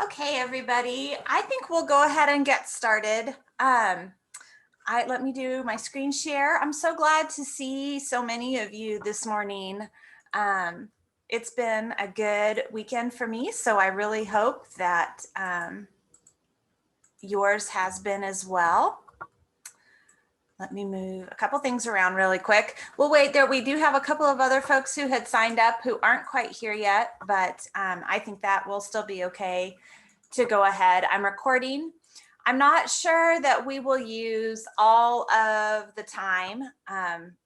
Okay, everybody, I think we'll go ahead and get started. Let me do my screen share. I'm so glad to see so many of you this morning. It's been a good weekend for me, so I really hope that yours has been as well. Let me move a couple things around really quick. We'll wait there. We do have a couple of other folks who had signed up who aren't quite here yet, but I think that will still be okay to go ahead. I'm recording. I'm not sure that we will use all of the time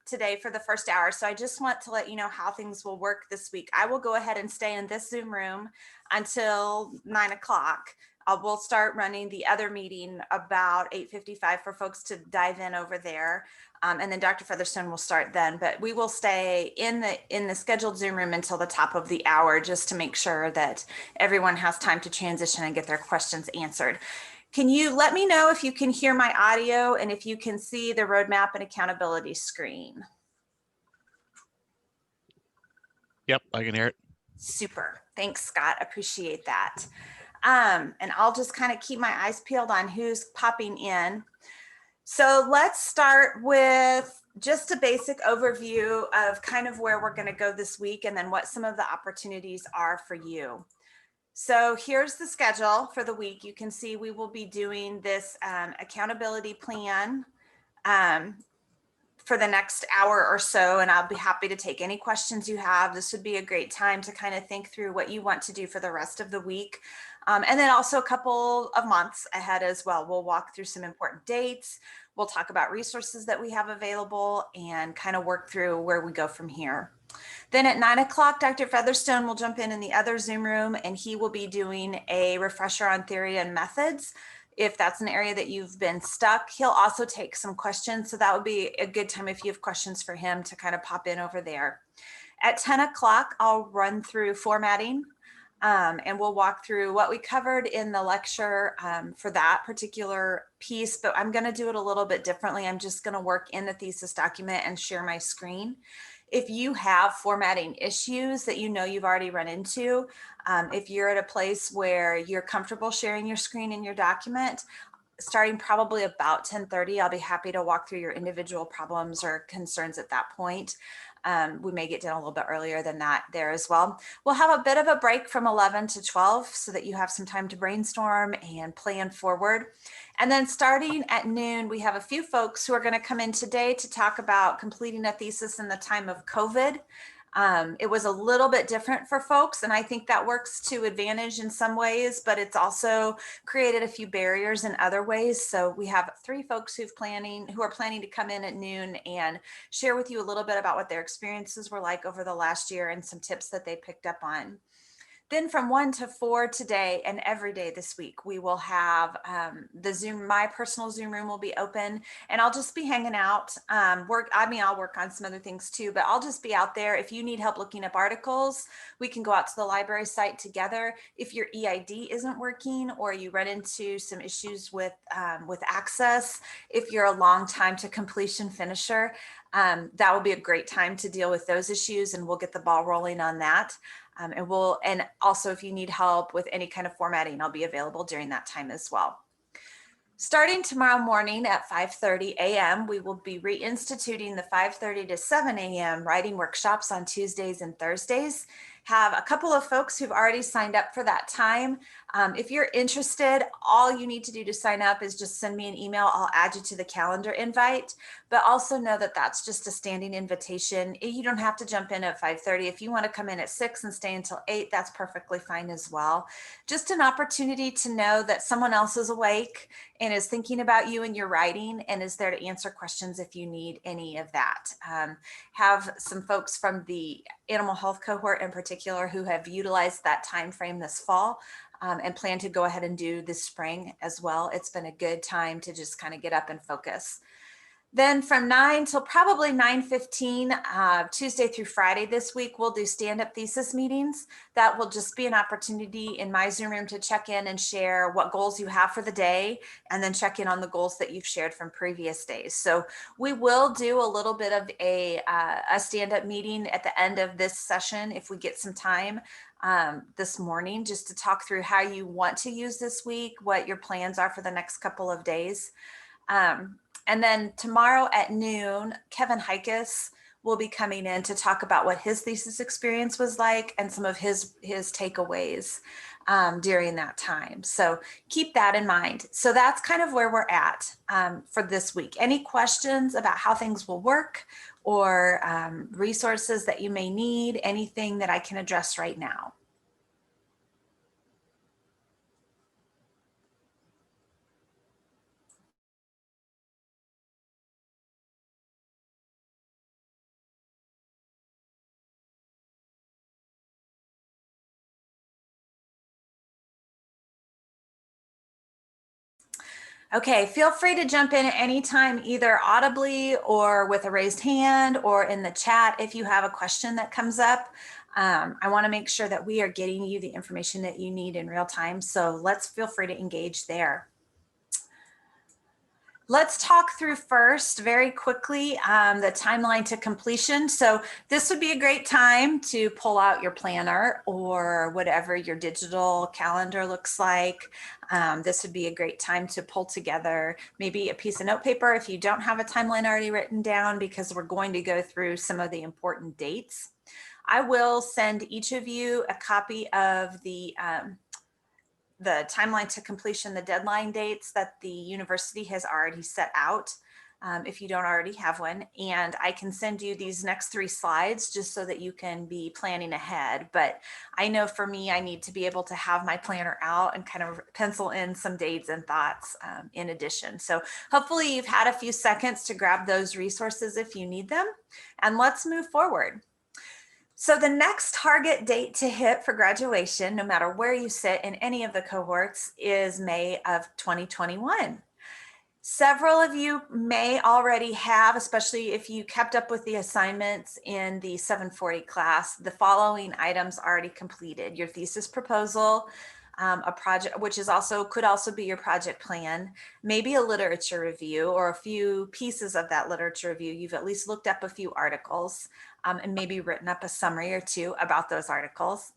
today for the first hour. So I just want to let you know how things will work this week. I will go ahead and stay in this Zoom room until 9 o'clock. We'll start running the other meeting about 8:55 for folks to dive in over there. And then Dr. Featherstone will start then, but we will stay in the scheduled Zoom room until the top of the hour just to make sure that everyone has time to transition and get their questions answered. Can you let me know if you can hear my audio and if you can see the roadmap and accountability screen? Yep, I can hear it. Super. Thanks, Scott. Appreciate that. And I'll just kind of keep my eyes peeled on who's popping in. So let's start with just a basic overview of kind of where we're going to go this week and then what some of the opportunities are for you. So here's the schedule for the week. You can see we will be doing this accountability plan for the next hour or so, and I'll be happy to take any questions you have. This would be a great time to kind of think through what you want to do for the rest of the week. And then also a couple of months ahead as well. We'll walk through some important dates. We'll talk about resources that we have available and kind of work through where we go from here. Then at 9 o'clock, Dr. Featherstone will jump in the other Zoom room, and he will be doing a refresher on theory and methods. If that's an area that you've been stuck, he'll also take some questions. So that would be a good time if you have questions for him to kind of pop in over there. At 10 o'clock, I'll run through formatting. And we'll walk through what we covered in the lecture for that particular piece, but I'm going to do it a little bit differently. I'm just going to work in the thesis document and share my screen. If you have formatting issues that you know you've already run into, if you're at a place where you're comfortable sharing your screen in your document, starting probably about 10:30, I'll be happy to walk through your individual problems or concerns at that point. We may get done a little bit earlier than that there as well. We'll have a bit of a break from 11 to 12 so that you have some time to brainstorm and plan forward. And then starting at noon, we have a few folks who are going to come in today to talk about completing a thesis in the time of COVID. It was a little bit different for folks, and I think that works to advantage in some ways, but it's also created a few barriers in other ways. So we have 3 folks who are planning to come in at noon and share with you a little bit about what their experiences were like over the last year and some tips that they picked up on. Then from 1 to 4 today and every day this week, we will have my personal Zoom room will be open, and I'll just be hanging out. I'll work on some other things too, but I'll just be out there. If you need help looking up articles, we can go out to the library site together. If your EID isn't working or you run into some issues with access, if you're a long time to completion finisher, that will be a great time to deal with those issues, and we'll get the ball rolling on that. And also if you need help with any kind of formatting, I'll be available during that time as well. Starting tomorrow morning at 5:30 a.m., we will be reinstituting the 5:30 to 7 a.m. writing workshops on Tuesdays and Thursdays. Have a couple of folks who've already signed up for that time. If you're interested, all you need to do to sign up is just send me an email. I'll add you to the calendar invite, but also know that that's just a standing invitation. You don't have to jump in at 5:30. If you want to come in at 6 and stay until 8, that's perfectly fine as well. Just an opportunity to know that someone else is awake and is thinking about you and your writing and is there to answer questions if you need any of that. Have some folks from the animal health cohort in particular who have utilized that time frame this fall and plan to go ahead and do this spring as well. It's been a good time to just kind of get up and focus. Then from 9 till probably 9:15, Tuesday through Friday this week, we'll do stand-up thesis meetings. That will just be an opportunity in my Zoom room to check in and share what goals you have for the day, and then check in on the goals that you've shared from previous days. So we will do a little bit of a stand-up meeting at the end of this session if we get some time this morning, just to talk through how you want to use this week, what your plans are for the next couple of days. And then tomorrow at noon, Kevin Hikus will be coming in to talk about what his thesis experience was like and some of his takeaways during that time. So keep that in mind. So that's kind of where we're at for this week. Any questions about how things will work or resources that you may need, anything that I can address right now? Okay, feel free to jump in at any time, either audibly or with a raised hand or in the chat if you have a question that comes up. I want to make sure that we are getting you the information that you need in real time. So let's feel free to engage there. Let's talk through first very quickly the timeline to completion. So this would be a great time to pull out your planner or whatever your digital calendar looks like. This would be a great time to pull together maybe a piece of note paper if you don't have a timeline already written down, because we're going to go through some of the important dates. I will send each of you a copy of the timeline to completion, the deadline dates that the university has already set out, if you don't already have one. And I can send you these next 3 slides just so that you can be planning ahead. But I know for me, I need to be able to have my planner out and kind of pencil in some dates and thoughts in addition. So hopefully you've had a few seconds to grab those resources if you need them. And let's move forward. So the next target date to hit for graduation, no matter where you sit in any of the cohorts, is May of 2021. Several of you may already have, especially if you kept up with the assignments in the 740 class, the following items already completed: your thesis proposal, a project, which is could also be your project plan, maybe a literature review or a few pieces of that literature review. You've at least looked up a few articles and maybe written up a summary or 2 about those articles.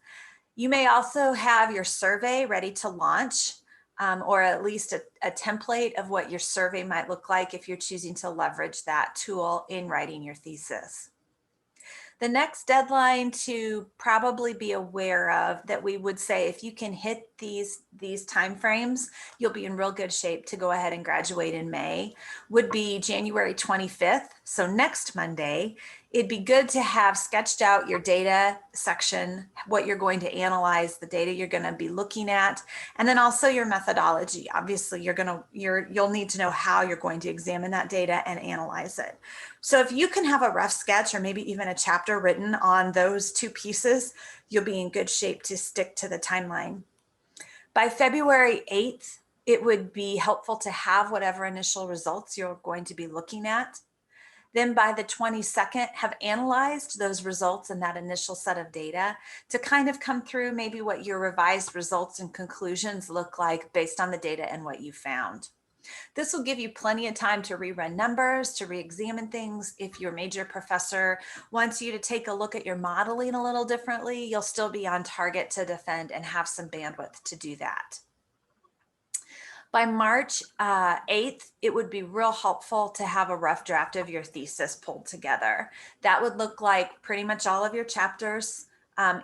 You may also have your survey ready to launch, or at least a template of what your survey might look like if you're choosing to leverage that tool in writing your thesis. The next deadline to probably be aware of that we would say, if you can hit these timeframes, you'll be in real good shape to go ahead and graduate in May, would be January 25th. So next Monday. It'd be good to have sketched out your data section, what you're going to analyze, the data you're going to be looking at, and then also your methodology. Obviously, you'll need to know how you're going to examine that data and analyze it. So if you can have a rough sketch or maybe even a chapter written on those 2 pieces, you'll be in good shape to stick to the timeline. By February 8th, it would be helpful to have whatever initial results you're going to be looking at. Then by the 22nd, have analyzed those results and that initial set of data to kind of come through maybe what your revised results and conclusions look like based on the data and what you found. This will give you plenty of time to rerun numbers, to re-examine things. If your major professor wants you to take a look at your modeling a little differently, you'll still be on target to defend and have some bandwidth to do that. By March 8th, it would be real helpful to have a rough draft of your thesis pulled together. That would look like pretty much all of your chapters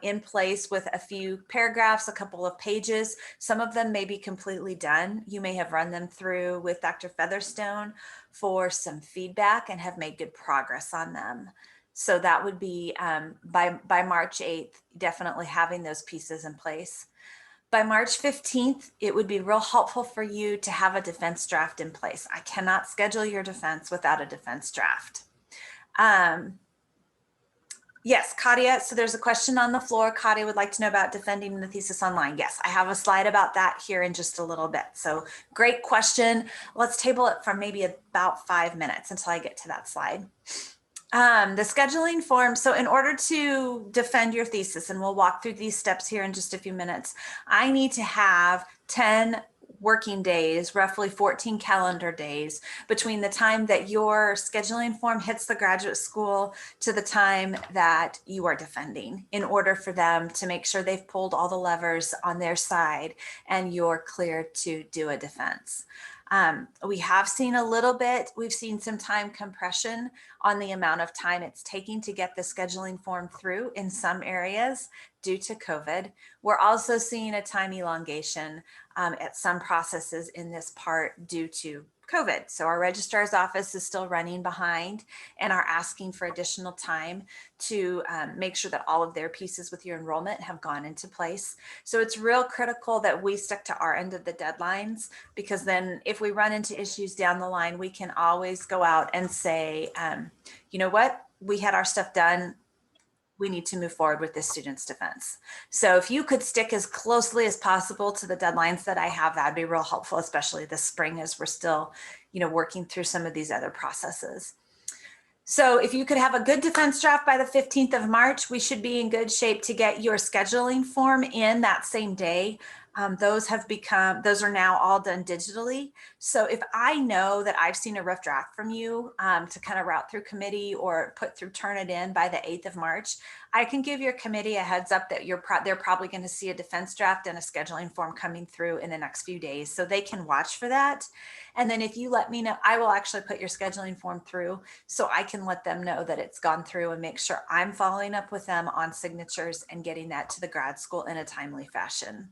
in place with a few paragraphs, a couple of pages. Some of them may be completely done. You may have run them through with Dr. Featherstone for some feedback and have made good progress on them. So that would be by March 8th, definitely having those pieces in place. By March 15th, it would be real helpful for you to have a defense draft in place. I cannot schedule your defense without a defense draft. Yes, Katia. So there's a question on the floor. Katia would like to know about defending the thesis online. Yes, I have a slide about that here in just a little bit. So great question. Let's table it for maybe about 5 minutes until I get to that slide. The scheduling form. So in order to defend your thesis, and we'll walk through these steps here in just a few minutes, I need to have 10 working days, roughly 14 calendar days, between the time that your scheduling form hits the graduate school to the time that you are defending, in order for them to make sure they've pulled all the levers on their side and you're clear to do a defense. We have seen a little bit, we've seen some time compression on the amount of time it's taking to get the scheduling form through in some areas due to COVID. We're also seeing a time elongation at some processes in this part due to COVID. So our registrar's office is still running behind and are asking for additional time to make sure that all of their pieces with your enrollment have gone into place. So it's real critical that we stick to our end of the deadlines, because then if we run into issues down the line, we can always go out and say, you know what, we had our stuff done. We need to move forward with this student's defense. So if you could stick as closely as possible to the deadlines that I have, that'd be real helpful, especially this spring as we're still, working through some of these other processes. So if you could have a good defense draft by the 15th of March, we should be in good shape to get your scheduling form in that same day. Those are now all done digitally. So if I know that I've seen a rough draft from you to kind of route through committee or put through Turnitin by the 8th of March, I can give your committee a heads up that they're probably going to see a defense draft and a scheduling form coming through in the next few days, so they can watch for that. And then if you let me know, I will actually put your scheduling form through so I can let them know that it's gone through and make sure I'm following up with them on signatures and getting that to the grad school in a timely fashion.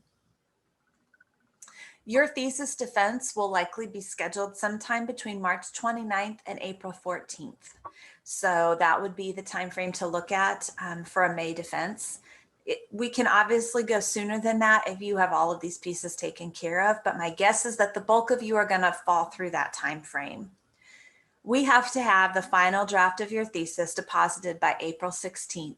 Your thesis defense will likely be scheduled sometime between March 29th and April 14th. So that would be the time frame to look at for a May defense. We can obviously go sooner than that if you have all of these pieces taken care of, but my guess is that the bulk of you are going to fall through that time frame. We have to have the final draft of your thesis deposited by April 16th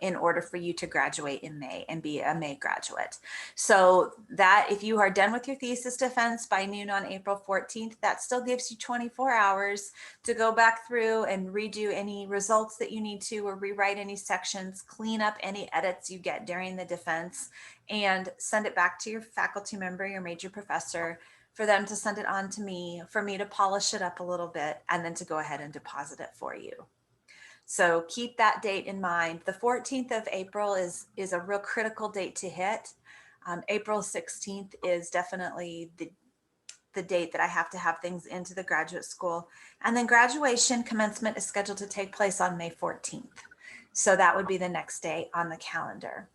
in order for you to graduate in May and be a May graduate. So that if you are done with your thesis defense by noon on April 14th, that still gives you 24 hours to go back through and redo any results that you need to, or rewrite any sections, clean up any edits you get during the defense, and send it back to your faculty member, your major professor, for them to send it on to me, for me to polish it up a little bit, and then to go ahead and deposit it for you. So keep that date in mind. The 14th of April is a real critical date to hit. April 16th is definitely the date that I have to have things into the graduate school. And then graduation commencement is scheduled to take place on May 14th. So that would be the next day on the calendar.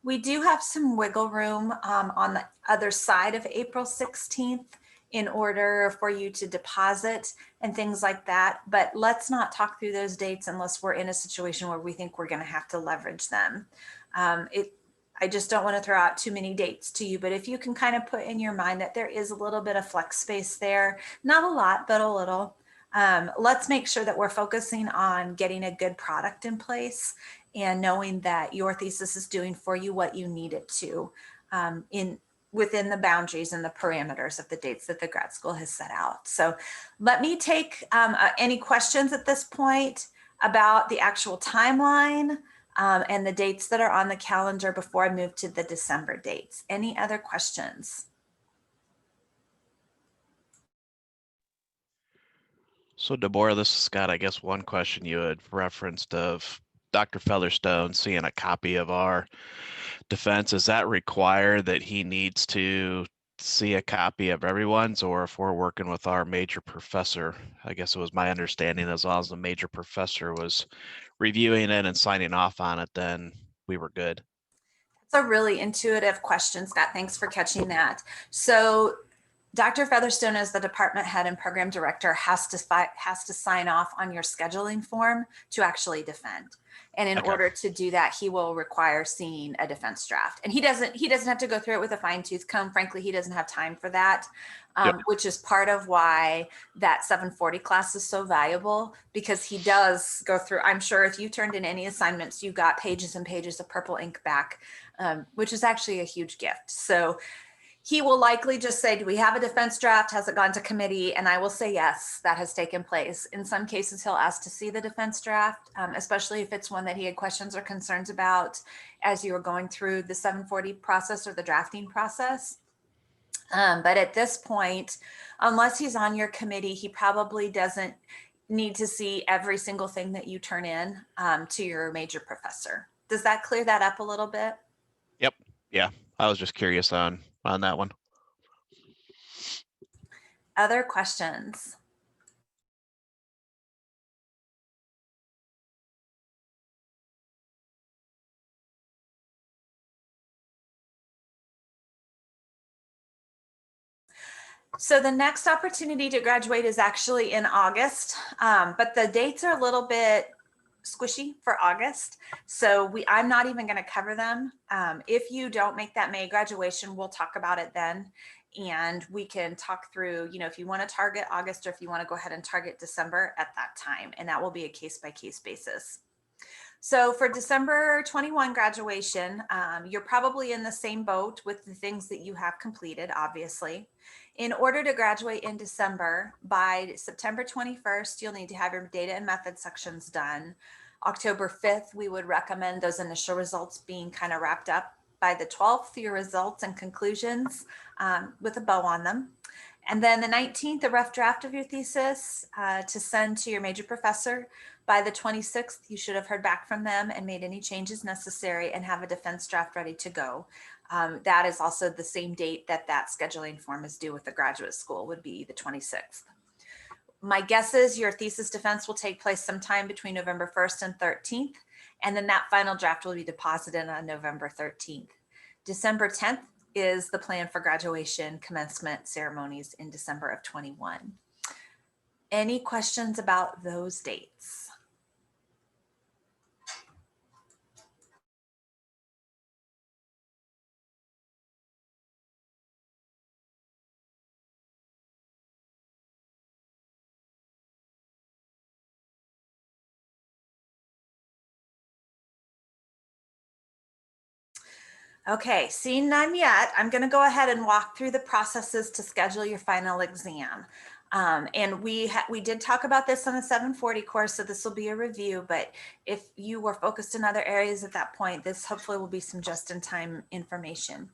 We do have some wiggle room on the other side of April 16th in order for you to deposit and things like that. But let's not talk through those dates unless we're in a situation where we think we're going to have to leverage them. I just don't want to throw out too many dates to you, but if you can kind of put in your mind that there is a little bit of flex space there, not a lot, but a little. Let's make sure that we're focusing on getting a good product in place and knowing that your thesis is doing for you what you need it to within the boundaries and the parameters of the dates that the grad school has set out. So let me take any questions at this point about the actual timeline and the dates that are on the calendar before I move to the December dates. Any other questions? So Deborah, this is Scott. I guess one question you had referenced of Dr. Featherstone seeing a copy of our defense. Is that required that he needs to see a copy of everyone's, or if we're working with our major professor? I guess it was my understanding as long as the major professor was reviewing it and signing off on it, then we were good. It's a really intuitive question, Scott. Thanks for catching that. So Dr. Featherstone, as the department head and program director, has to sign off on your scheduling form to actually defend. And in Okay. order to do that, he will require seeing a defense draft. And he doesn't have to go through it with a fine tooth comb. Frankly, he doesn't have time for that, Yep. which is part of why that 740 class is so valuable, because he does go through. I'm sure if you turned in any assignments, you got pages and pages of purple ink back, which is actually a huge gift. So he will likely just say, do we have a defense draft? Has it gone to committee? And I will say, yes, that has taken place. In some cases, he'll ask to see the defense draft, especially if it's one that he had questions or concerns about as you were going through the 740 process or the drafting process. But at this point, unless he's on your committee, he probably doesn't need to see every single thing that you turn in to your major professor. Does that clear that up a little bit? Yep. Yeah. I was just curious on that one. Other questions? So the next opportunity to graduate is actually in August, but the dates are a little bit squishy for August. So I'm not even going to cover them. If you don't make that May graduation, we'll talk about it then. And we can talk through, if you want to target August or if you want to go ahead and target December at that time. And that will be a case-by-case basis. So for December 21 graduation, you're probably in the same boat with the things that you have completed, obviously. In order to graduate in December, by September 21st, you'll need to have your data and method sections done. October 5th, we would recommend those initial results being kind of wrapped up. By the 12th, your results and conclusions with a bow on them. And then the 19th, a rough draft of your thesis to send to your major professor. By the 26th, you should have heard back from them and made any changes necessary and have a defense draft ready to go. That is also the same date that scheduling form is due with the graduate school, would be the 26th. My guess is your thesis defense will take place sometime between November 1st and 13th, and then that final draft will be deposited on November 13th. December 10th is the plan for graduation commencement ceremonies in December of 21. Any questions about those dates? Okay, seeing none yet, I'm going to go ahead and walk through the processes to schedule your final exam. And we did talk about this on the 740 course, so this will be a review, but if you were focused in other areas at that point, this hopefully will be some just-in-time information.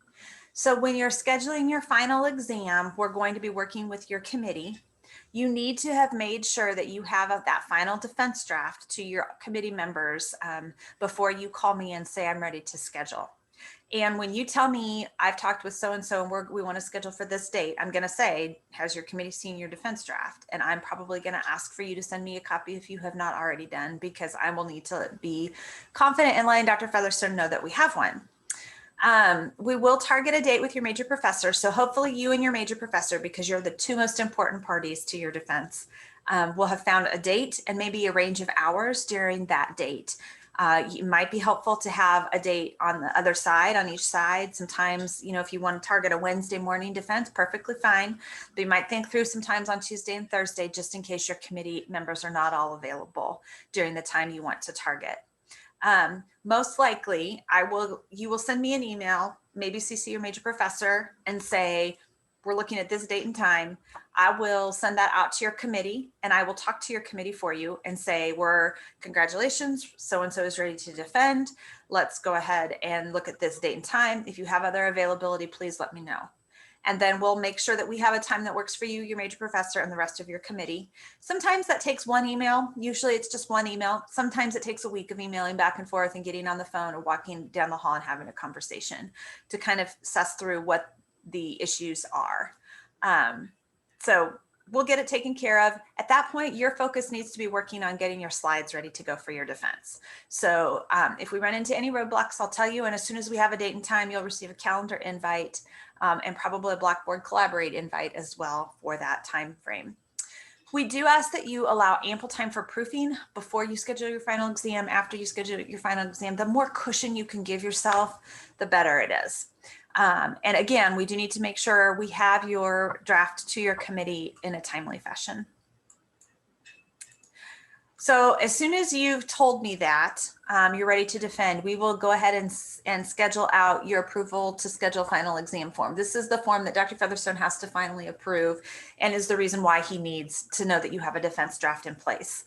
So when you're scheduling your final exam, we're going to be working with your committee. You need to have made sure that you have that final defense draft to your committee members before you call me and say, I'm ready to schedule. And when you tell me I've talked with so-and-so and we want to schedule for this date, I'm going to say, has your committee seen your defense draft? And I'm probably going to ask for you to send me a copy if you have not already done, because I will need to be confident in letting Dr. Featherstone know that we have one. We will target a date with your major professor. So hopefully you and your major professor, because you're the two most important parties to your defense, will have found a date and maybe a range of hours during that date. It might be helpful to have a date on the other side, on each side. Sometimes, if you want to target a Wednesday morning defense, perfectly fine. But you might think through sometimes on Tuesday and Thursday, just in case your committee members are not all available during the time you want to target. Most likely, you will send me an email, maybe CC your major professor and say, we're looking at this date and time. I will send that out to your committee and I will talk to your committee for you and say, congratulations, so-and-so is ready to defend. Let's go ahead and look at this date and time. If you have other availability, please let me know. And then we'll make sure that we have a time that works for you, your major professor, and the rest of your committee. Sometimes that takes one email. Usually it's just one email. Sometimes it takes a week of emailing back and forth and getting on the phone or walking down the hall and having a conversation to kind of suss through what the issues are. So we'll get it taken care of. At that point, your focus needs to be working on getting your slides ready to go for your defense. So if we run into any roadblocks, I'll tell you. And as soon as we have a date and time, you'll receive a calendar invite and probably a Blackboard Collaborate invite as well for that time frame. We do ask that you allow ample time for proofing before you schedule your final exam, after you schedule your final exam. The more cushion you can give yourself, the better it is. And again, we do need to make sure we have your draft to your committee in a timely fashion. So as soon as you've told me that you're ready to defend, we will go ahead and schedule out your approval to schedule final exam form. This is the form that Dr. Featherstone has to finally approve and is the reason why he needs to know that you have a defense draft in place.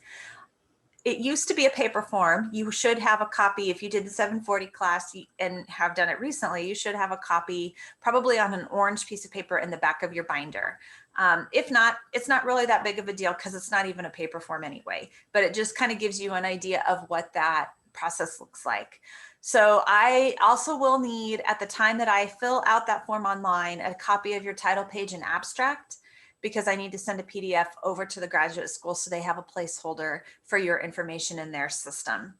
It used to be a paper form. You should have a copy. If you did the 740 class and have done it recently, you should have a copy probably on an orange piece of paper in the back of your binder. If not, it's not really that big of a deal because it's not even a paper form anyway, but it just kind of gives you an idea of what that process looks like. So I also will need, at the time that I fill out that form online, a copy of your title page and abstract, because I need to send a PDF over to the graduate school so they have a placeholder for your information in their system.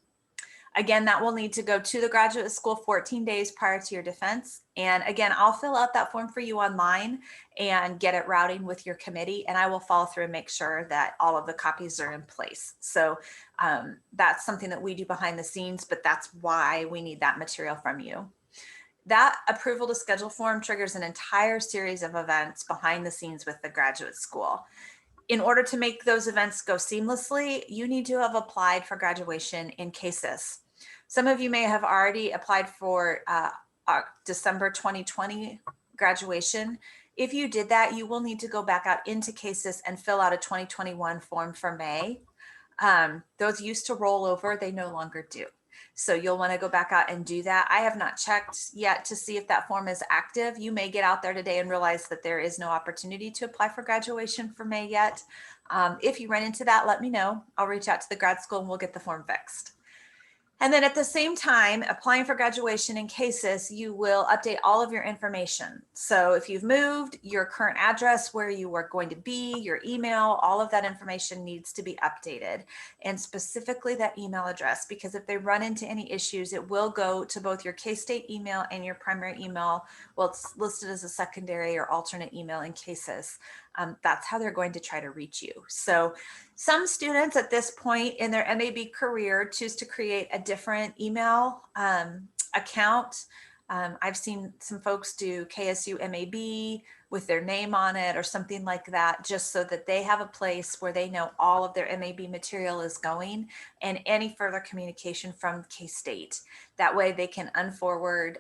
Again, that will need to go to the graduate school 14 days prior to your defense. And again, I'll fill out that form for you online and get it routing with your committee, and I will follow through and make sure that all of the copies are in place. So that's something that we do behind the scenes, but that's why we need that material from you. That approval to schedule form triggers an entire series of events behind the scenes with the graduate school. In order to make those events go seamlessly, you need to have applied for graduation in Thesis. Some of you may have already applied for December 2020 graduation. If you did that, you will need to go back out into Thesis and fill out a 2021 form for May. Those used to roll over, they no longer do. So you'll want to go back out and do that. I have not checked yet to see if that form is active. You may get out there today and realize that there is no opportunity to apply for graduation for May yet. If you run into that, let me know. I'll reach out to the grad school and we'll get the form fixed. And then at the same time, applying for graduation in Thesis, you will update all of your information. So if you've moved, your current address, where you are going to be, your email, all of that information needs to be updated. And specifically that email address, because if they run into any issues, it will go to both your K-State email and your primary email. Well, it's listed as a secondary or alternate email in Thesis. That's how they're going to try to reach you. So some students at this point in their MAB career choose to create a different email account. I've seen some folks do KSU MAB with their name on it or something like that, just so that they have a place where they know all of their MAB material is going and any further communication from K-State. That way they can unforward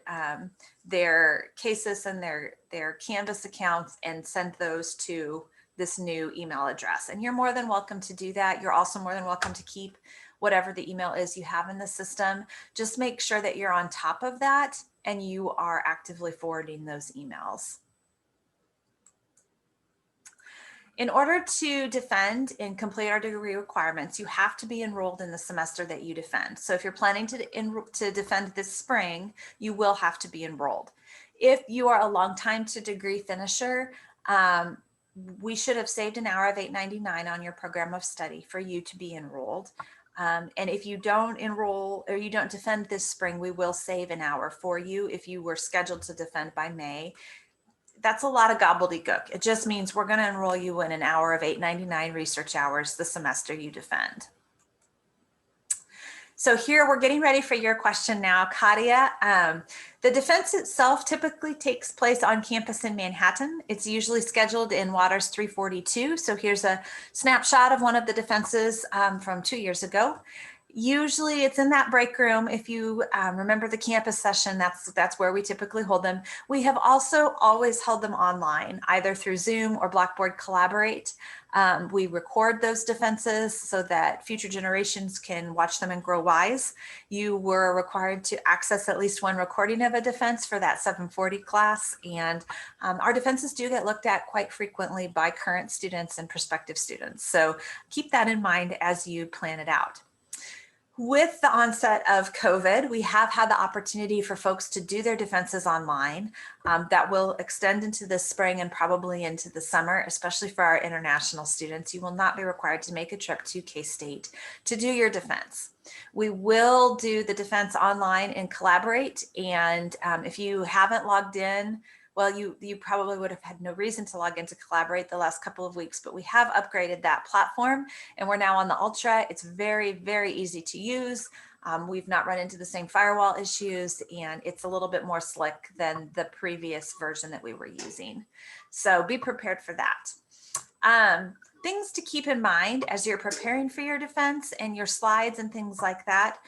their cases and their Canvas accounts and send those to this new email address. And you're more than welcome to do that. You're also more than welcome to keep whatever the email is you have in the system. Just make sure that you're on top of that and you are actively forwarding those emails. In order to defend and complete our degree requirements, you have to be enrolled in the semester that you defend. So if you're planning to defend this spring, you will have to be enrolled. If you are a long time to degree finisher, we should have saved an hour of $8.99 on your program of study for you to be enrolled. And if you don't enroll or you don't defend this spring, we will save an hour for you if you were scheduled to defend by May. That's a lot of gobbledygook. It just means we're going to enroll you in an hour of $8.99 research hours the semester you defend. So here we're getting ready for your question now, Katia. The defense itself typically takes place on campus in Manhattan. It's usually scheduled in Waters 342. So here's a snapshot of one of the defenses from 2 years ago. Usually it's in that break room. If you remember the campus session, that's where we typically hold them. We have also always held them online, either through Zoom or Blackboard Collaborate. We record those defenses so that future generations can watch them and grow wise. You were required to access at least one recording of a defense for that 740 class. And our defenses do get looked at quite frequently by current students and prospective students. So keep that in mind as you plan it out. With the onset of COVID, we have had the opportunity for folks to do their defenses online. That will extend into the spring and probably into the summer, especially for our international students. You will not be required to make a trip to K-State to do your defense. We will do the defense online and Collaborate. And if you haven't logged in, well, you probably would have had no reason to log in to Collaborate the last couple of weeks, but we have upgraded that platform and we're now on the Ultra. It's very, very easy to use. We've not run into the same firewall issues, and it's a little bit more slick than the previous version that we were using. So be prepared for that. Things to keep in mind as you're preparing for your defense and your slides and things like that.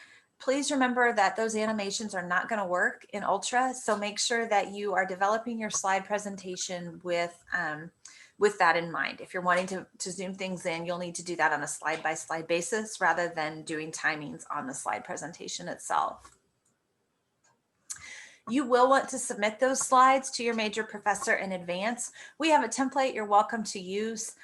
Please remember that those animations are not going to work in Ultra. So make sure that you are developing your slide presentation with that in mind. If you're wanting to zoom things in, you'll need to do that on a slide by slide basis rather than doing timings on the slide presentation itself. You will want to submit those slides to your major professor in advance. We have a template you're welcome to use.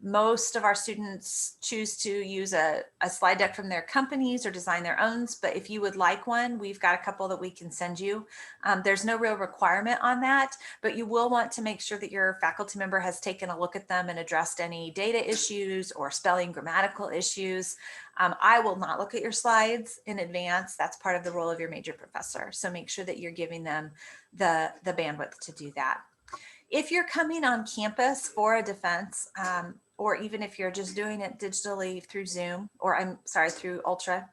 Most of our students choose to use a slide deck from their companies or design their own, but if you would like one, we've got a couple that we can send you. There's no real requirement on that, but you will want to make sure that your faculty member has taken a look at them and addressed any data issues or spelling grammatical issues. I will not look at your slides in advance. That's part of the role of your major professor. So make sure that you're giving them the bandwidth to do that. If you're coming on campus for a defense, or even if you're just doing it digitally through Zoom, or through Ultra,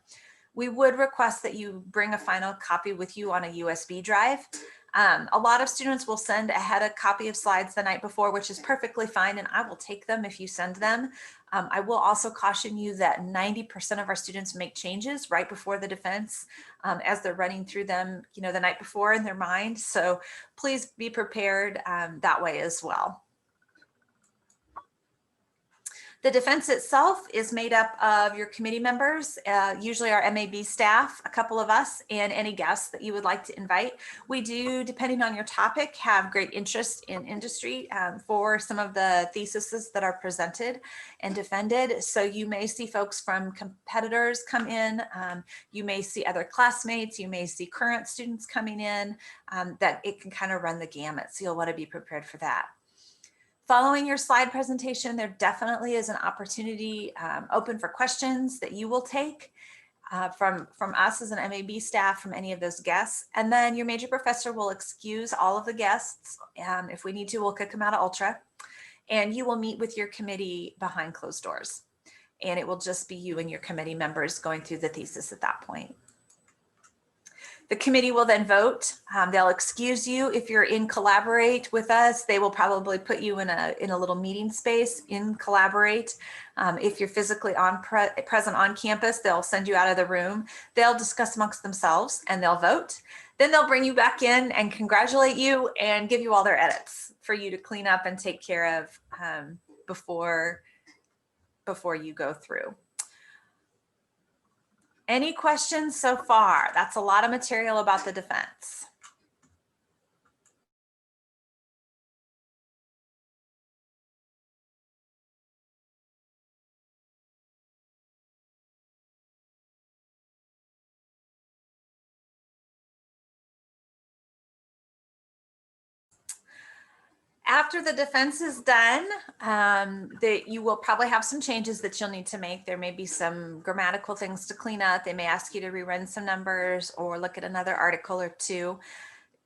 we would request that you bring a final copy with you on a USB drive. A lot of students will send ahead a copy of slides the night before, which is perfectly fine, and I will take them if you send them. I will also caution you that 90% of our students make changes right before the defense as they're running through them, the night before in their mind. So please be prepared that way as well. The defense itself is made up of your committee members, usually our MAB staff, a couple of us, and any guests that you would like to invite. We do, depending on your topic, have great interest in industry for some of the theses that are presented and defended. So you may see folks from competitors come in, you may see other classmates, you may see current students coming in, that it can kind of run the gamut. So you'll want to be prepared for that. Following your slide presentation, there definitely is an opportunity open for questions that you will take from us as an MAB staff, from any of those guests. And then your major professor will excuse all of the guests. If we need to, we'll kick them out of Ultra. And you will meet with your committee behind closed doors. And it will just be you and your committee members going through the thesis at that point. The committee will then vote. They'll excuse you. If you're in Collaborate with us, they will probably put you in a little meeting space in Collaborate. If you're physically present on campus, they'll send you out of the room. They'll discuss amongst themselves and they'll vote. Then they'll bring you back in and congratulate you and give you all their edits for you to clean up and take care of before you go through. Any questions so far? That's a lot of material about the defense. After the defense is done, you will probably have some changes that you'll need to make. There may be some grammatical things to clean up. They may ask you to rerun some numbers or look at another article or two.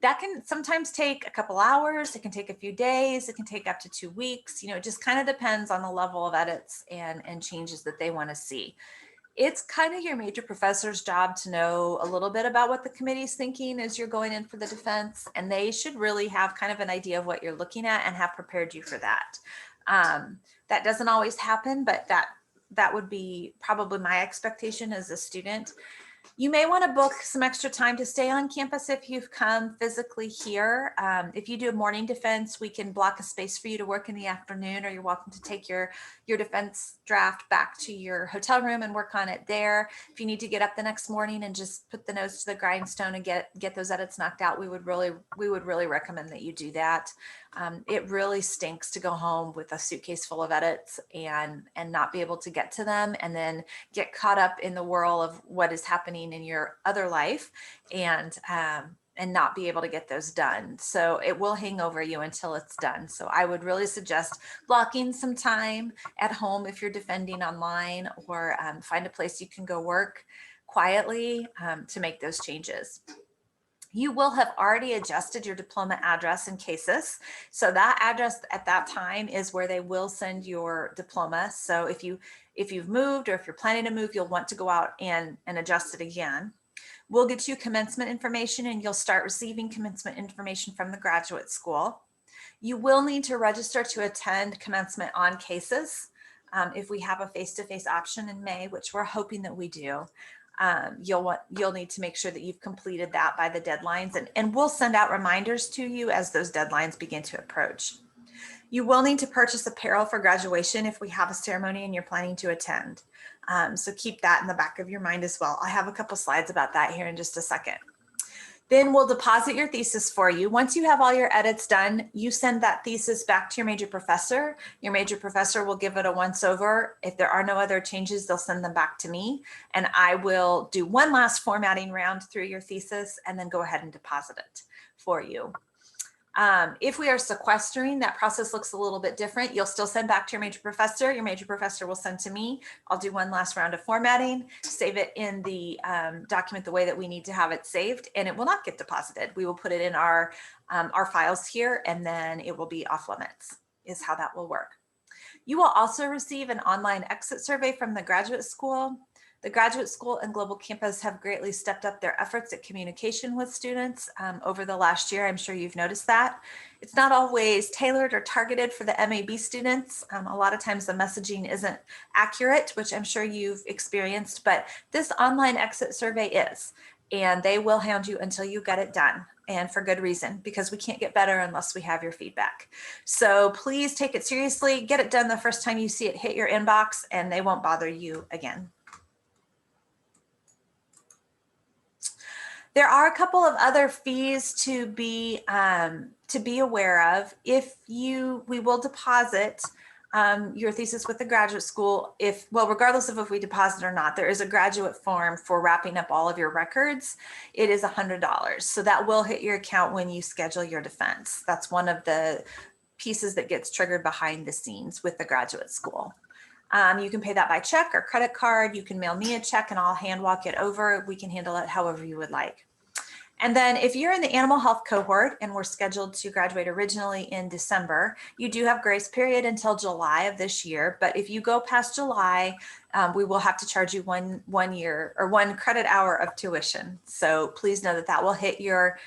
That can sometimes take a couple hours. It can take a few days. It can take up to 2 weeks. It just kind of depends on the level of edits and changes that they want to see. It's kind of your major professor's job to know a little bit about what the committee's thinking as you're going in for the defense, and they should really have kind of an idea of what you're looking at and have prepared you for that. That doesn't always happen, but that would be probably my expectation as a student. You may want to book some extra time to stay on campus if you've come physically here. If you do a morning defense, we can block a space for you to work in the afternoon, or you're welcome to take your defense draft back to your hotel room and work on it there. If you need to get up the next morning and just put the nose to the grindstone and get those edits knocked out, we would really recommend that you do that. It really stinks to go home with a suitcase full of edits and not be able to get to them, and then get caught up in the whirl of what is happening in your other life, and not be able to get those done. So it will hang over you until it's done. So I would really suggest blocking some time at home if you're defending online, or find a place you can go work quietly to make those changes. You will have already adjusted your diploma address in Thesis. So that address at that time is where they will send your diploma. So if you've moved, or if you're planning to move, you'll want to go out and adjust it again. We'll get you commencement information, and you'll start receiving commencement information from the graduate school. You will need to register to attend commencement on Thesis. If we have a face-to-face option in May, which we're hoping that we do. You'll need to make sure that you've completed that by the deadlines, and we'll send out reminders to you as those deadlines begin to approach. You will need to purchase apparel for graduation if we have a ceremony and you're planning to attend. So keep that in the back of your mind as well. I have a couple slides about that here in just a second. Then we'll deposit your thesis for you. Once you have all your edits done, you send that thesis back to your major professor. Your major professor will give it a once over. If there are no other changes, they'll send them back to me, and I will do one last formatting round through your thesis and then go ahead and deposit it for you. If we are sequestering, that process looks a little bit different. You'll still send back to your major professor. Your major professor will send to me. I'll do one last round of formatting, save it in the document the way that we need to have it saved, and it will not get deposited. We will put it in our files here, and then it will be off limits, is how that will work. You will also receive an online exit survey from the graduate school. The graduate school and global campus have greatly stepped up their efforts at communication with students over the last year. I'm sure you've noticed that. It's not always tailored or targeted for the MAB students. A lot of times the messaging isn't accurate, which I'm sure you've experienced, but this online exit survey is, and they will hound you until you get it done. And for good reason, because we can't get better unless we have your feedback. So please take it seriously, get it done the first time you see it hit your inbox, and they won't bother you again. There are a couple of other fees to be aware of. We will deposit your thesis with the graduate school. Regardless of if we deposit or not, there is a graduate form for wrapping up all of your records. It is $100. So that will hit your account when you schedule your defense. That's one of the pieces that gets triggered behind the scenes with the graduate school. You can pay that by check or credit card. You can mail me a check and I'll hand walk it over. We can handle it however you would like. And then if you're in the animal health cohort and we're scheduled to graduate originally in December, you do have grace period until July of this year. But if you go past July, we will have to charge you one year or one credit hour of tuition. So please know that will hit your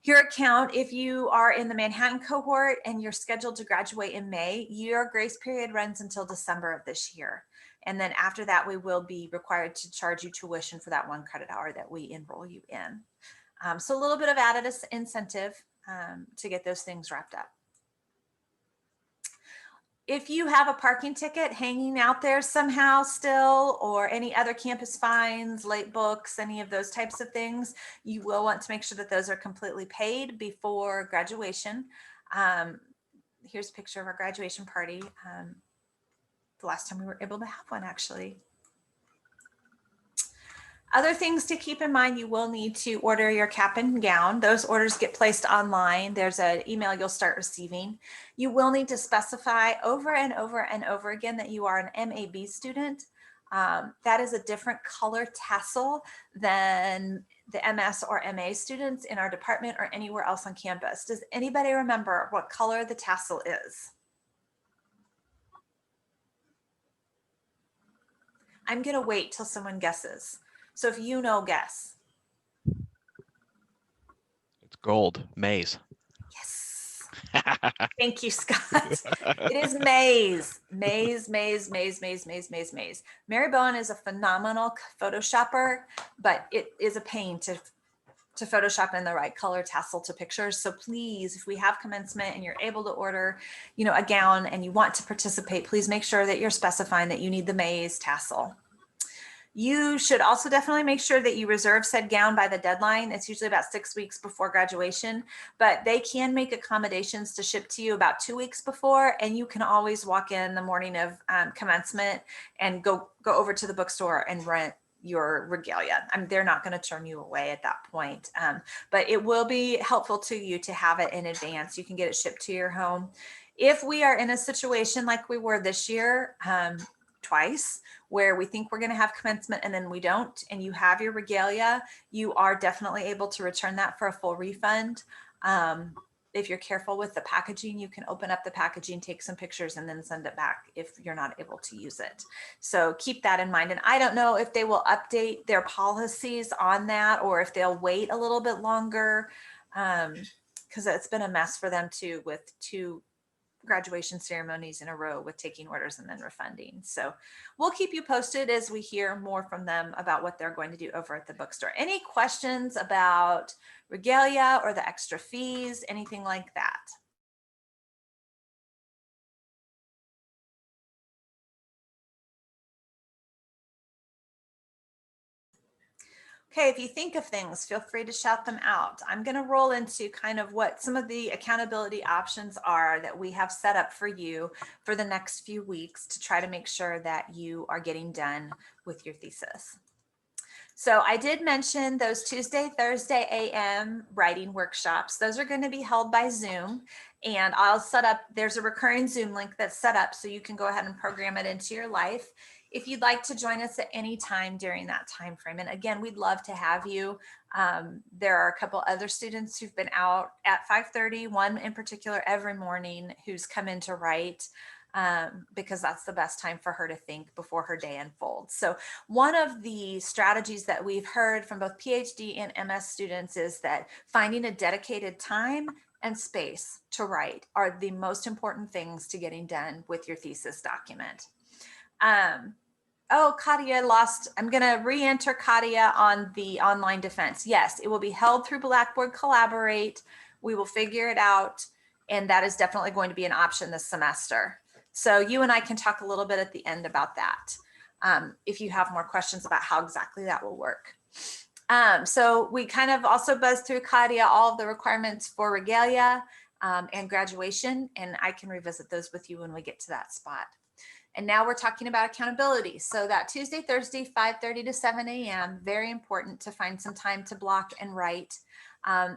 account. If you are in the Manhattan cohort and you're scheduled to graduate in May, your grace period runs until December of this year. And then after that, we will be required to charge you tuition for that one credit hour that we enroll you in. So a little bit of added incentive to get those things wrapped up. If you have a parking ticket hanging out there somehow still, or any other campus fines, late books, any of those types of things, you will want to make sure that those are completely paid before graduation. Here's a picture of our graduation party. The last time we were able to have one, actually. Other things to keep in mind, you will need to order your cap and gown. Those orders get placed online. There's an email you'll start receiving. You will need to specify over and over and over again that you are an MAB student. That is a different color tassel than the MS or MA students in our department or anywhere else on campus. Does anybody remember what color the tassel is? I'm gonna wait till someone guesses. So if you know, guess. It's gold, maize. Yes. Thank you, Scott. It is maze, maze, maze, maze, maze, maze, maze, maze. Mary Bowen is a phenomenal Photoshopper, but it is a pain to Photoshop in the right color tassel to pictures. So please, if we have commencement and you're able to order, a gown and you want to participate, please make sure that you're specifying that you need the maze tassel. You should also definitely make sure that you reserve said gown by the deadline. It's usually about 6 weeks before graduation, but they can make accommodations to ship to you about 2 weeks before, and you can always walk in the morning of commencement and go over to the bookstore and rent your regalia. They're not going to turn you away at that point, but it will be helpful to you to have it in advance. You can get it shipped to your home. If we are in a situation like we were this year, twice, where we think we're going to have commencement and then we don't, and you have your regalia, you are definitely able to return that for a full refund. If you're careful with the packaging, you can open up the packaging, take some pictures, and then send it back if you're not able to use it. So keep that in mind. And I don't know if they will update their policies on that or if they'll wait a little bit longer, because it's been a mess for them too, with 2 graduation ceremonies in a row with taking orders and then refunding. So we'll keep you posted as we hear more from them about what they're going to do over at the bookstore. Any questions about regalia or the extra fees, anything like that? Okay, if you think of things, feel free to shout them out. I'm going to roll into kind of what some of the accountability options are that we have set up for you for the next few weeks to try to make sure that you are getting done with your thesis. So I did mention those Tuesday, Thursday AM writing workshops. Those are going to be held by Zoom, and I'll set up, there's a recurring Zoom link that's set up so you can go ahead and program it into your life if you'd like to join us at any time during that time frame. And again, we'd love to have you. There are a couple other students who've been out at 5:30, one in particular every morning who's come in to write, because that's the best time for her to think before her day unfolds. So one of the strategies that we've heard from both PhD and MS students is that finding a dedicated time and space to write are the most important things to getting done with your thesis document. Oh, Katia lost. I'm going to re-enter Katia on the online defense. Yes, it will be held through Blackboard Collaborate. We will figure it out. And that is definitely going to be an option this semester. So you and I can talk a little bit at the end about that, if you have more questions about how exactly that will work. So we kind of also buzzed through, Katia, all of the requirements for regalia and graduation, and I can revisit those with you when we get to that spot. And now we're talking about accountability. So that Tuesday, Thursday, 5:30 to 7 a.m., very important to find some time to block and write.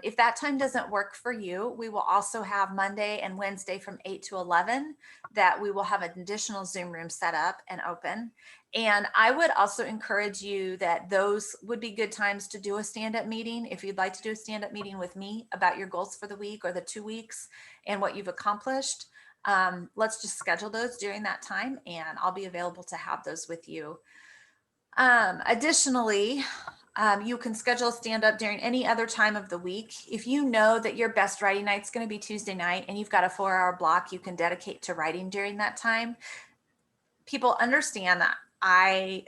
If that time doesn't work for you, we will also have Monday and Wednesday from 8 to 11 that we will have an additional Zoom room set up and open. And I would also encourage you that those would be good times to do a stand-up meeting. If you'd like to do a stand-up meeting with me about your goals for the week or the 2 weeks and what you've accomplished, let's just schedule those during that time and I'll be available to have those with you. Additionally, you can schedule a stand-up during any other time of the week. If you know that your best writing night is going to be Tuesday night and you've got a 4-hour block you can dedicate to writing during that time, people understand that. I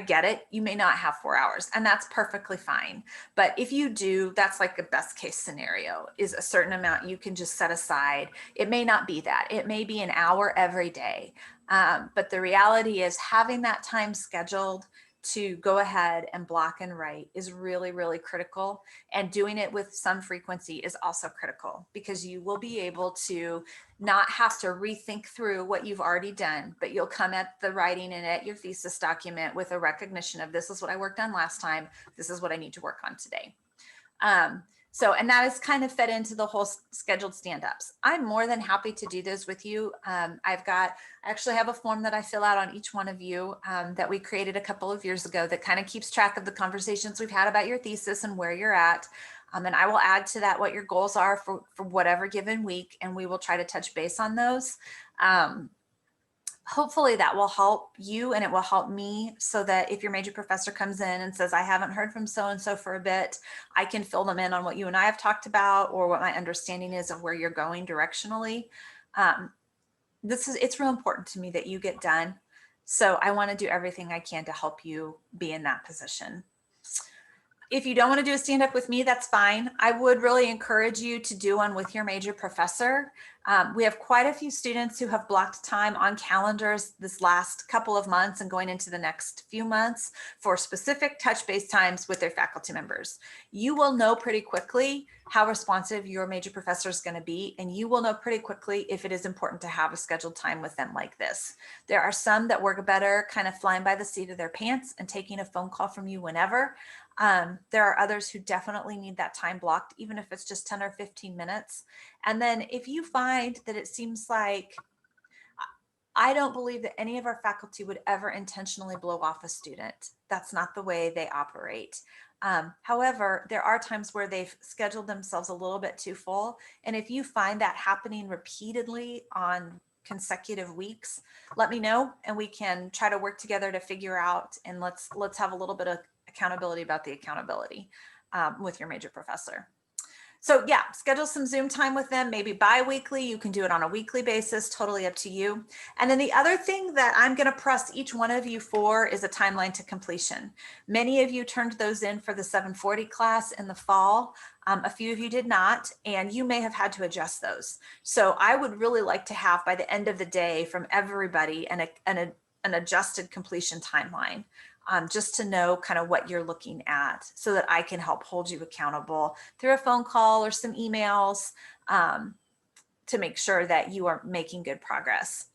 get it. You may not have 4 hours and that's perfectly fine. But if you do, that's like a best case scenario, is a certain amount you can just set aside. It may not be that. It may be an hour every day. But the reality is having that time scheduled to go ahead and block and write is really, really critical. And doing it with some frequency is also critical because you will be able to not have to rethink through what you've already done, but you'll come at the writing and at your thesis document with a recognition of this is what I worked on last time. This is what I need to work on today. And that is kind of fed into the whole scheduled stand-ups. I'm more than happy to do those with you. I actually have a form that I fill out on each one of you that we created a couple of years ago that kind of keeps track of the conversations we've had about your thesis and where you're at. And I will add to that what your goals are for whatever given week, and we will try to touch base on those. hopefully that will help you and it will help me, so that if your major professor comes in and says, I haven't heard from so-and-so for a bit, I can fill them in on what you and I have talked about, or what my understanding is of where you're going directionally. It's real important to me that you get done. So I want to do everything I can to help you be in that position. If you don't want to do a stand up with me, that's fine. I would really encourage you to do one with your major professor. We have quite a few students who have blocked time on calendars this last couple of months and going into the next few months for specific touch base times with their faculty members. You will know pretty quickly how responsive your major professor is going to be, and you will know pretty quickly if it is important to have a scheduled time with them like this. There are some that work better kind of flying by the seat of their pants and taking a phone call from you whenever. There are others who definitely need that time blocked, even if it's just 10 or 15 minutes. And then if you find that it seems like, I don't believe that any of our faculty would ever intentionally blow off a student. That's not the way they operate. However, there are times where they've scheduled themselves a little bit too full. And if you find that happening repeatedly on consecutive weeks, let me know and we can try to work together to figure out, and let's have a little bit of accountability about the accountability with your major professor. So yeah, schedule some Zoom time with them, maybe bi-weekly. You can do it on a weekly basis, totally up to you. And then the other thing that I'm going to press each one of you for is a timeline to completion. Many of you turned those in for the 740 class in the fall. A few of you did not, and you may have had to adjust those. So I would really like to have, by the end of the day, from everybody an adjusted completion timeline. Just to know kind of what you're looking at, so that I can help hold you accountable through a phone call or some emails, to make sure that you are making good progress.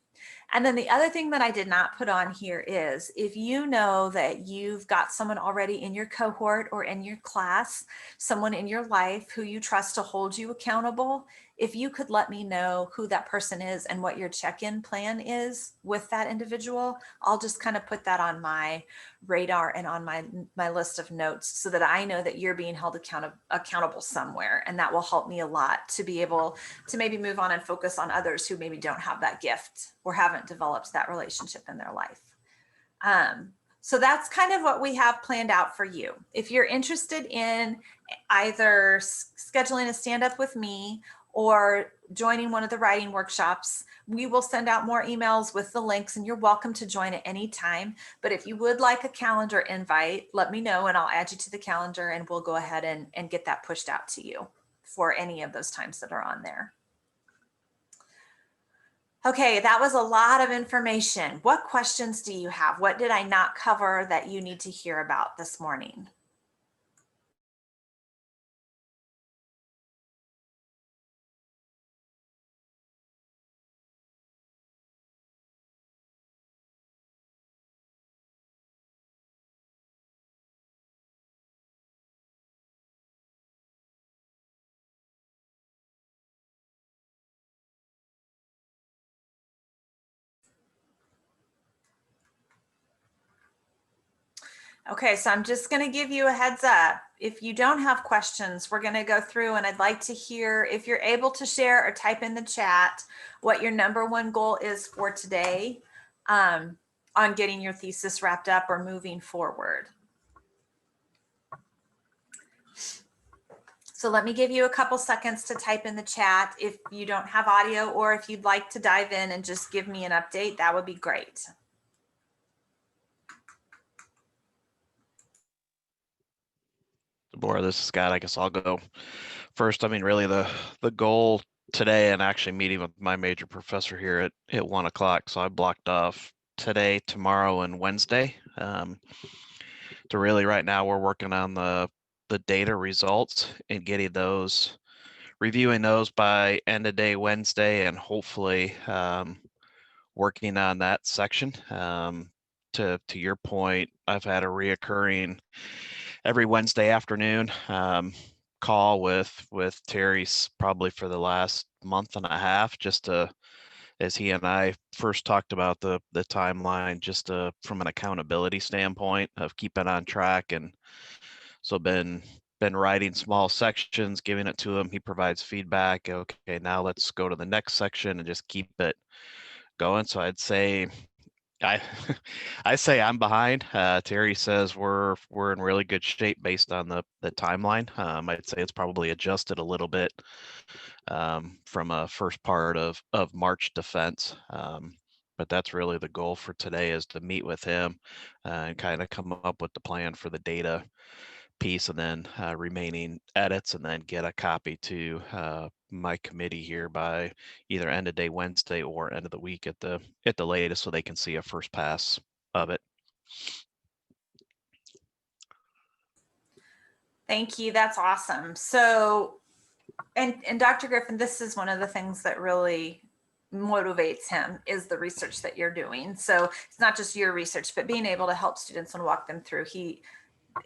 And then the other thing that I did not put on here is, if you know that you've got someone already in your cohort or in your class, someone in your life who you trust to hold you accountable, if you could let me know who that person is and what your check-in plan is with that individual, I'll just kind of put that on my radar and on my list of notes, so that I know that you're being held accountable somewhere. And that will help me a lot to be able to maybe move on and focus on others who maybe don't have that gift or haven't developed that relationship in their life. So that's kind of what we have planned out for you. If you're interested in either scheduling a stand-up with me or joining one of the writing workshops, we will send out more emails with the links, and you're welcome to join at any time. But if you would like a calendar invite, let me know and I'll add you to the calendar, and we'll go ahead and get that pushed out to you for any of those times that are on there. Okay, that was a lot of information. What questions do you have? What did I not cover that you need to hear about this morning? Okay, so I'm just going to give you a heads up. If you don't have questions, we're going to go through, and I'd like to hear, if you're able to share or type in the chat, what your number one goal is for today on getting your thesis wrapped up or moving forward. So let me give you a couple seconds to type in the chat. If you don't have audio, or if you'd like to dive in and just give me an update, that would be great. Deborah, this is Scott. I guess I'll go first. I mean, really the goal today, and actually meeting with my major professor here at 1 o'clock. So I blocked off today, tomorrow, and Wednesday. To really, right now we're working on the data results and getting those, reviewing those by end of day Wednesday, and hopefully working on that section. To your point, I've had a reoccurring every Wednesday afternoon call with Terry's probably for the last month and a half, just to, as he and I first talked about the timeline, just from an accountability standpoint of keeping on track. And so been writing small sections, giving it to him. He provides feedback. Okay, now let's go to the next section and just keep it going. So I'd say I I say I'm behind. Terry says we're in really good shape based on the timeline. I'd say it's probably adjusted a little bit from a first part of March defense. But that's really the goal for today, is to meet with him and kind of come up with the plan for the data piece, and then remaining edits, and then get a copy to my committee here by either end of day Wednesday or end of the week at the latest, so they can see a first pass of it. Thank you. That's awesome. So, and Dr. Griffin, this is one of the things that really motivates him, is the research that you're doing. So it's not just your research, but being able to help students and walk them through.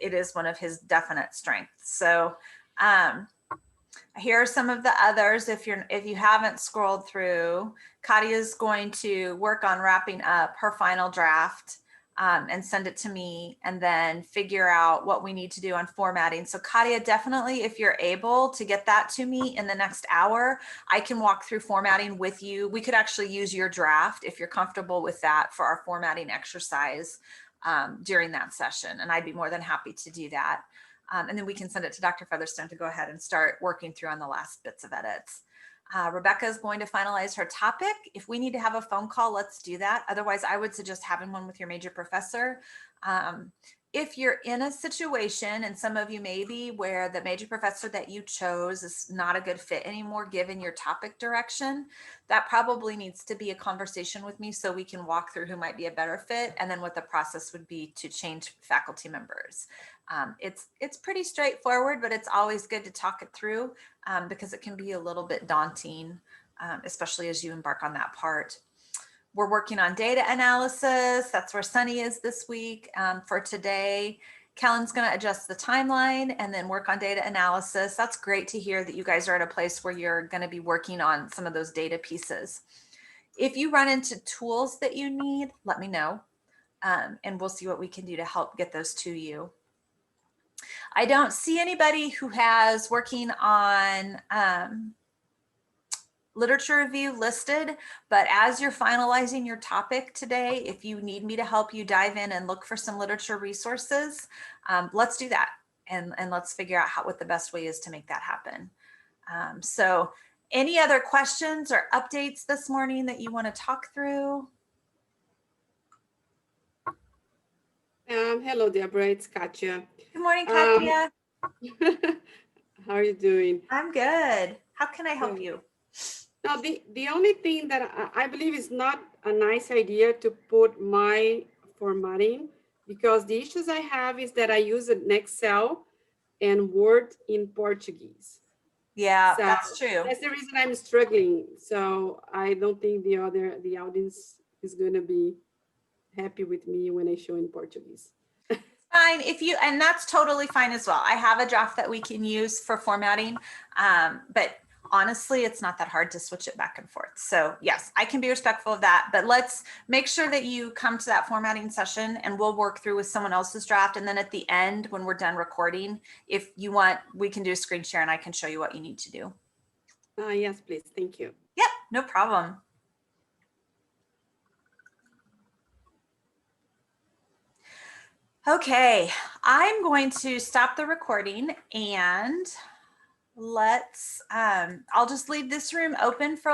It is one of his definite strengths. So here are some of the others. If you haven't scrolled through, Katia is going to work on wrapping up her final draft and send it to me, and then figure out what we need to do on formatting. So Katia, definitely, if you're able to get that to me in the next hour, I can walk through formatting with you. We could actually use your draft if you're comfortable with that for our formatting exercise during that session. And I'd be more than happy to do that. And then we can send it to Dr. Featherstone to go ahead and start working through on the last bits of edits. Rebecca is going to finalize her topic. If we need to have a phone call, let's do that. Otherwise, I would suggest having one with your major professor. If you're in a situation, and some of you may be, where the major professor that you chose is not a good fit anymore, given your topic direction, that probably needs to be a conversation with me, so we can walk through who might be a better fit, and then what the process would be to change faculty members. It's pretty straightforward, but it's always good to talk it through because it can be a little bit daunting, especially as you embark on that part. We're working on data analysis. That's where Sunny is this week. For today, Kellen's going to adjust the timeline and then work on data analysis. That's great to hear that you guys are at a place where you're going to be working on some of those data pieces. If you run into tools that you need, let me know, and we'll see what we can do to help get those to you. I don't see anybody who has working on literature review listed, but as you're finalizing your topic today, if you need me to help you dive in and look for some literature resources, let's do that. And let's figure out what the best way is to make that happen. So any other questions or updates this morning that you want to talk through? Hello, Deborah. It's Katia. Good morning, Katia. How are you doing? I'm good. How can I help you? Now, the only thing that I believe is not a nice idea to put my formatting, because the issues I have is that I use an Excel and Word in Portuguese. Yeah, So that's true. that's the reason I'm struggling. So I don't think the audience is going to be happy with me when I show in Portuguese. Fine, and that's totally fine as well. I have a draft that we can use for formatting, but honestly, it's not that hard to switch it back and forth. So yes, I can be respectful of that, but let's make sure that you come to that formatting session, and we'll work through with someone else's draft. And then at the end, when we're done recording, if you want, we can do a screen share and I can show you what you need to do. Yes, please. Thank you. Yep, no problem. Okay, I'm going to stop the recording, and I'll just leave this room open for